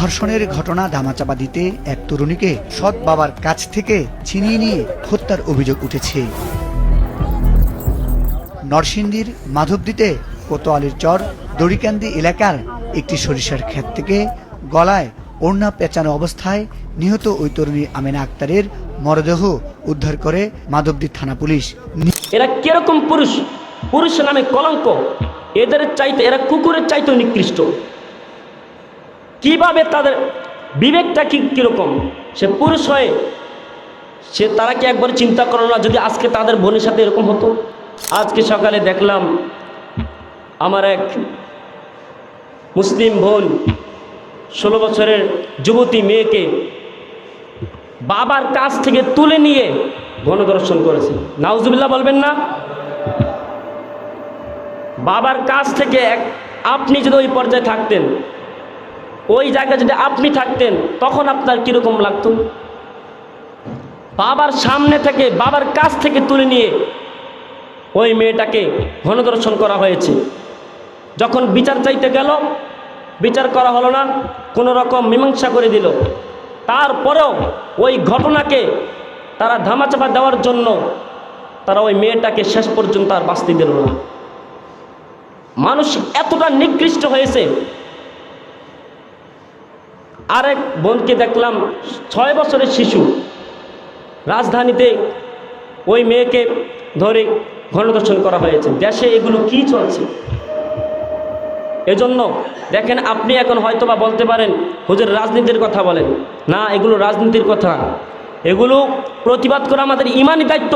ধর্ষণের ঘটনা ধামাচাপা দিতে এক তরুণীকে সৎ বাবার কাছ থেকে ছিনিয়ে নিয়ে হত্যার অভিযোগ উঠেছে। নরসিংদীর মাধবদীতে কোতোয়ালির চর দড়িকান্দি এলাকার একটি সরিষার ক্ষেত থেকে গলায় ওড়না পেঁচানো অবস্থায় নিহত ওই তরুণী আমেনা আক্তারের মরদেহ উদ্ধার করে মাধবদী থানা পুলিশ। এরা কিরকম পুরুষ, পুরুষ নামে কলঙ্ক, এদের চাইতে এরা কুকুরের চাইতে নিকৃষ্ট। কিভাবে তাদের বিবেকটা কিরকম, সে পুরুষ হয়ে তারা কি একবার চিন্তা করলো না যদি আজকে তাদের বোনের সাথে এরকম হতো। আজকে সকালে দেখলাম আমার এক মুসলিম বোন 16 বছরের যুবতী মেয়েকে বাবার কাছ থেকে তুলে নিয়ে গণধর্ষণ করেছে। নাউজুবিল্লাহ বলবেন না? বাবার কাছ থেকে আপনি যদি ওই পর্যায়ে থাকতেন, ওই জায়গায় যদি আপনি থাকতেন, তখন আপনার কিরকম লাগতো? বাবার সামনে থেকে, বাবার কাছ থেকে তুলে নিয়ে ওই মেয়েটাকে গণধর্ষণ করা হয়েছে। যখন বিচার চাইতে গেল, বিচার করা হলো না, কোনো রকম মীমাংসা করে দিল। তারপরেও ওই ঘটনাকে তারা ধামাচাপা দেওয়ার জন্য তারা ওই মেয়েটাকে শেষ পর্যন্ত আর বাঁচতে দিল না। মানুষ এতটা নিকৃষ্ট হয়েছে। আরেক বোনকে দেখলাম 6 বছরের শিশু, রাজধানীতে ওই মেয়েকে ধরে গণধর্ষণ করা হয়েছে। দেশে এগুলো কি চলছে? এজন্য দেখেন, আপনি এখন হয়তো বা বলতে পারেন হুজুর রাজনীতির কথা বলেন না, এগুলো রাজনীতির কথা, এগুলো প্রতিবাদ করা আমাদের ইমানি দায়িত্ব।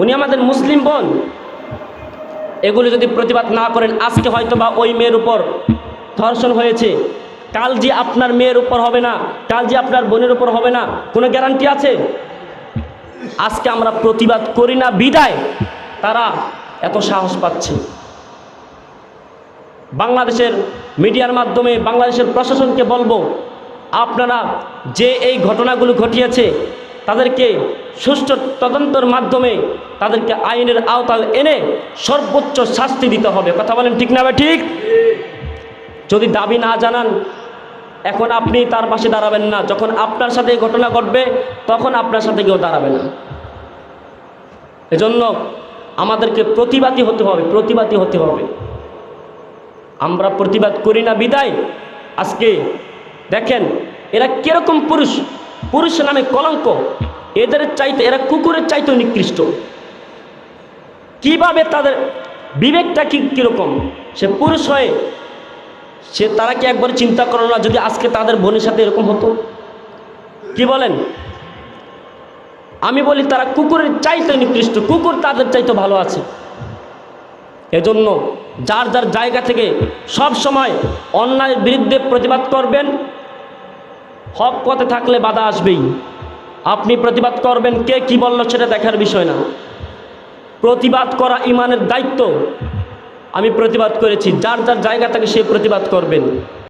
উনি আমাদের মুসলিম বোন, এগুলো যদি প্রতিবাদ না করেন, আজকে হয়তো বা ওই মেয়ের উপর ধর্ষণ হয়েছে, কাল যে আপনার মেয়ের উপর হবে না, কাল যে আপনার বোনের উপর হবে না, কোনো গ্যারান্টি আছে? আজকে আমরা প্রতিবাদ করি না বিদায় তারা এত সাহস পাচ্ছে। বাংলাদেশের মিডিয়ার মাধ্যমে বাংলাদেশের প্রশাসনকে বলবো, আপনারা যে এই ঘটনাগুলো ঘটিয়েছে তাদেরকে সুষ্ঠু তদন্তের মাধ্যমে তাদেরকে আইনের আওতায় এনে সর্বোচ্চ শাস্তি দিতে হবে। কথা বলেন ঠিক না? ঠিক। যদি দাবি না জানান, এখন আপনি তার পাশে দাঁড়াবেন না। যখন আপনার সাথে এই ঘটনা ঘটবে, তখন আপনার সাথে কেউ দাঁড়াবে না। এজন্য আমাদেরকে প্রতিবাদী হতে হবে, প্রতিবাদী হতে হবে। আমরা প্রতিবাদ করি না বিদায় আজকে দেখেন এরা কিরকম পুরুষ, পুরুষ নামে কলঙ্ক, এদের চাইতে এরা কুকুরের চাইতে নিকৃষ্ট। কিভাবে তাদের বিবেকটা কিরকম, সে পুরুষ হয়ে তারা কি একবার চিন্তা করলো না যদি আজকে তাদের বোনের সাথে এরকম হতো? কি বলেন? আমি বলি তারা কুকুরের চাইতে নিকৃষ্ট, কুকুর তাদের চাইতে ভালো আছে। এজন্য যার যার জায়গা থেকে সব সময় অন্যায়ের বিরুদ্ধে প্রতিবাদ করবেন। হক পথে থাকলে বাধা আসবেই। আপনি প্রতিবাদ করবেন, কে কি বলল সেটা দেখার বিষয় না। প্রতিবাদ করা ইমানের দায়িত্ব। আমি প্রতিবাদ করেছি, যার যার জায়গা থেকে সে প্রতিবাদ করবেন।